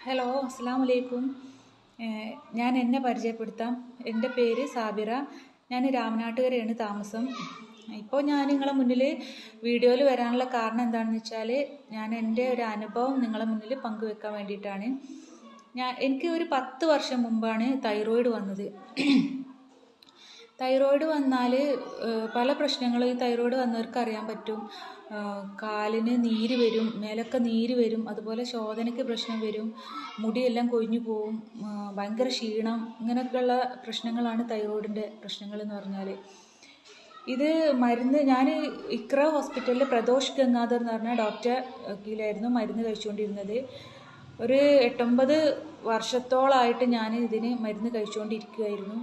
Hello, അസ്സലാമു അലൈക്കും. ഞാൻ എന്നെ പരിചയപ്പെടുത്താം. എൻ്റെ പേര് സാബിറ. ഞാൻ രാമനാട്ടുകരയാണ് താമസം. ഇപ്പോൾ ഞാൻ നിങ്ങളെ മുന്നിൽ വീഡിയോയിൽ വരാനുള്ള കാരണം എന്താണെന്ന് വെച്ചാൽ, ഞാൻ എൻ്റെ ഒരു അനുഭവം നിങ്ങളെ മുന്നിൽ പങ്കുവെക്കാൻ വേണ്ടിയിട്ടാണ്. എനിക്ക് ഒരു 10 വർഷം മുമ്പാണ് തൈറോയിഡ് വന്നത്. തൈറോയിഡ് വന്നാൽ പല പ്രശ്നങ്ങളും ഈ തൈറോയിഡ് വന്നവർക്ക് അറിയാൻ പറ്റും. കാലിന് നീര് വരും, മേലൊക്കെ നീര് വരും, അതുപോലെ ശോധനയ്ക്ക് പ്രശ്നം വരും, മുടിയെല്ലാം കൊഴിഞ്ഞു പോവും, ഭയങ്കര ക്ഷീണം, ഇങ്ങനെയൊക്കെയുള്ള പ്രശ്നങ്ങളാണ് തൈറോയിഡിൻ്റെ പ്രശ്നങ്ങൾ എന്ന് പറഞ്ഞാൽ. ഇത് മരുന്ന് ഞാൻ ഇക്ര ഹോസ്പിറ്റലിൽ പ്രദോഷ് ഗംഗാധർ എന്ന് പറഞ്ഞ ഡോക്ടറെ കീഴിലായിരുന്നു മരുന്ന് കഴിച്ചുകൊണ്ടിരുന്നത്. ഒരു 8-9 വർഷത്തോളമായിട്ട് ഞാൻ ഇതിന് മരുന്ന് കഴിച്ചുകൊണ്ടിരിക്കുകയായിരുന്നു.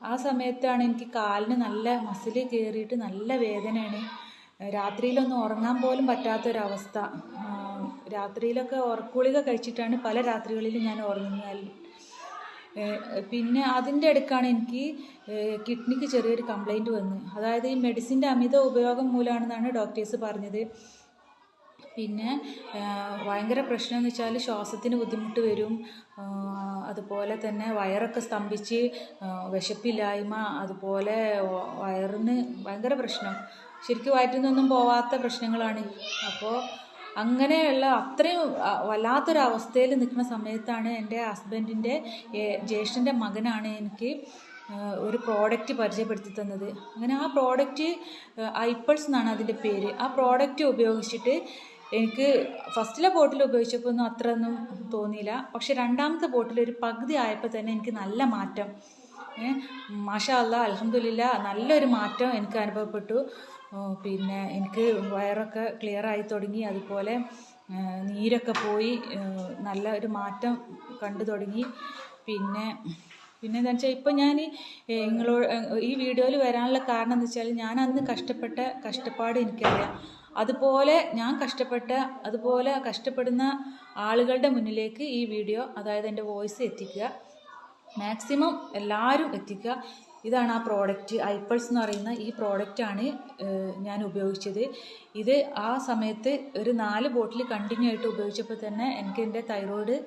ആ സമയത്താണ് എനിക്ക് കാലിന് നല്ല മസിൽ കയറിയിട്ട് നല്ല വേദനയാണ്. രാത്രിയിലൊന്നും ഉറങ്ങാൻ പോലും പറ്റാത്തൊരവസ്ഥ. രാത്രിയിലൊക്കെ ഉറക്കുഗുളിക കഴിച്ചിട്ടാണ് പല രാത്രികളിലും ഞാൻ ഉറങ്ങുന്നത്. പിന്നെ അതിൻ്റെ ഇടയ്ക്കാണ് എനിക്ക് കിഡ്നിക്ക് ചെറിയൊരു കംപ്ലൈൻറ്റ് വന്ന്. അതായത് ഈ മെഡിസിൻ്റെ അമിത ഉപയോഗം മൂലമാണെന്നാണ് ഡോക്ടേഴ്സ് പറഞ്ഞത്. പിന്നെ ഭയങ്കര പ്രശ്നം എന്ന് വെച്ചാൽ ശ്വാസത്തിന് ബുദ്ധിമുട്ട് വരും, അതുപോലെ തന്നെ വയറൊക്കെ സ്തംഭിച്ച് വിശപ്പില്ലായ്മ, അതുപോലെ വയറിന് ഭയങ്കര പ്രശ്നം, ശരിക്കും വയറ്റിൽ നിന്നൊന്നും പോവാത്ത പ്രശ്നങ്ങളാണ്. അപ്പോൾ അങ്ങനെയുള്ള അത്രയും വല്ലാത്തൊരവസ്ഥയിൽ നിൽക്കുന്ന സമയത്താണ് എൻ്റെ ഹസ്ബൻഡിൻ്റെ ജ്യേഷ്ഠൻ്റെ മകനാണ് എനിക്ക് ഒരു പ്രോഡക്റ്റ് പരിചയപ്പെടുത്തി തന്നത്. അങ്ങനെ ആ പ്രോഡക്റ്റ് ഐപ്പൾസ് എന്നാണ് അതിൻ്റെ പേര്. ആ പ്രോഡക്റ്റ് ഉപയോഗിച്ചിട്ട് എനിക്ക് ഫസ്റ്റിലെ ബോട്ടിൽ ഉപയോഗിച്ചപ്പോൾ ഒന്നും അത്ര ഒന്നും തോന്നിയില്ല. പക്ഷെ രണ്ടാമത്തെ ബോട്ടിൽ ഒരു പകുതി ആയപ്പോൾ തന്നെ എനിക്ക് നല്ല മാറ്റം, മാഷാ അല്ലാഹ്, അൽഹംദുലില്ലാഹ്, നല്ലൊരു മാറ്റം എനിക്ക് അനുഭവപ്പെട്ടു. പിന്നെ എനിക്ക് വയറൊക്കെ ക്ലിയർ ആയി തുടങ്ങി, അതുപോലെ നീരൊക്കെ പോയി, നല്ല ഒരു മാറ്റം കണ്ടു തുടങ്ങി. പിന്നെ എന്താണെന്ന് വെച്ചാൽ ഇപ്പോൾ ഞാൻ നിങ്ങളോട് ഈ വീഡിയോയിൽ വരാനുള്ള കാരണം എന്ന് വെച്ചാൽ, ഞാൻ അന്ന് കഷ്ടപ്പെട്ട കഷ്ടപ്പാട് എനിക്കറിയാം. അതുപോലെ ഞാൻ അതുപോലെ കഷ്ടപ്പെടുന്ന ആളുകളുടെ മുന്നിലേക്ക് ഈ വീഡിയോ, അതായത് എൻ്റെ വോയിസ് എത്തിക്കുക, മാക്സിമം എല്ലാവരും എത്തിക്കുക. ഇതാണ് ആ പ്രോഡക്റ്റ്, ഐപ്പൾസ് എന്ന് പറയുന്ന ഈ പ്രോഡക്റ്റാണ് ഞാൻ ഉപയോഗിച്ചത്. ഇത് ആ സമയത്ത് ഒരു 4 ബോട്ടിൽ കണ്ടിന്യൂ ആയിട്ട് ഉപയോഗിച്ചപ്പോൾ തന്നെ എനിക്ക് എൻ്റെ തൈറോയിഡ്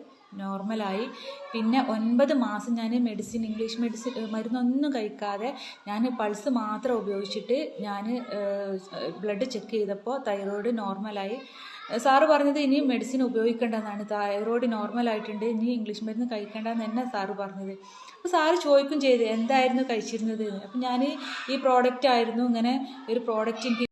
നോർമലായി. പിന്നെ 9 മാസം ഞാൻ ഇംഗ്ലീഷ് മെഡിസിൻ മരുന്നൊന്നും കഴിക്കാതെ ഞാൻ പൾസ് മാത്രം ഉപയോഗിച്ചിട്ട് ഞാൻ ബ്ലഡ് ചെക്ക് ചെയ്തപ്പോൾ തൈറോയിഡ് നോർമലായി. സാറ് പറഞ്ഞത് ഇനി മെഡിസിൻ ഉപയോഗിക്കേണ്ടതെന്നാണ്, തൈറോയിഡ് നോർമലായിട്ടുണ്ട്, ഇനി ഇംഗ്ലീഷ് മരുന്ന് കഴിക്കേണ്ടതെന്ന് തന്നെ സാറ് പറഞ്ഞത്. അപ്പോൾ സാറ് ചോദിക്കും ചെയ്ത് എന്തായിരുന്നു കഴിച്ചിരുന്നത് എന്ന്. അപ്പം ഞാൻ ഈ പ്രോഡക്റ്റ് ആയിരുന്നു, ഇങ്ങനെ ഒരു പ്രോഡക്റ്റ് എനിക്ക്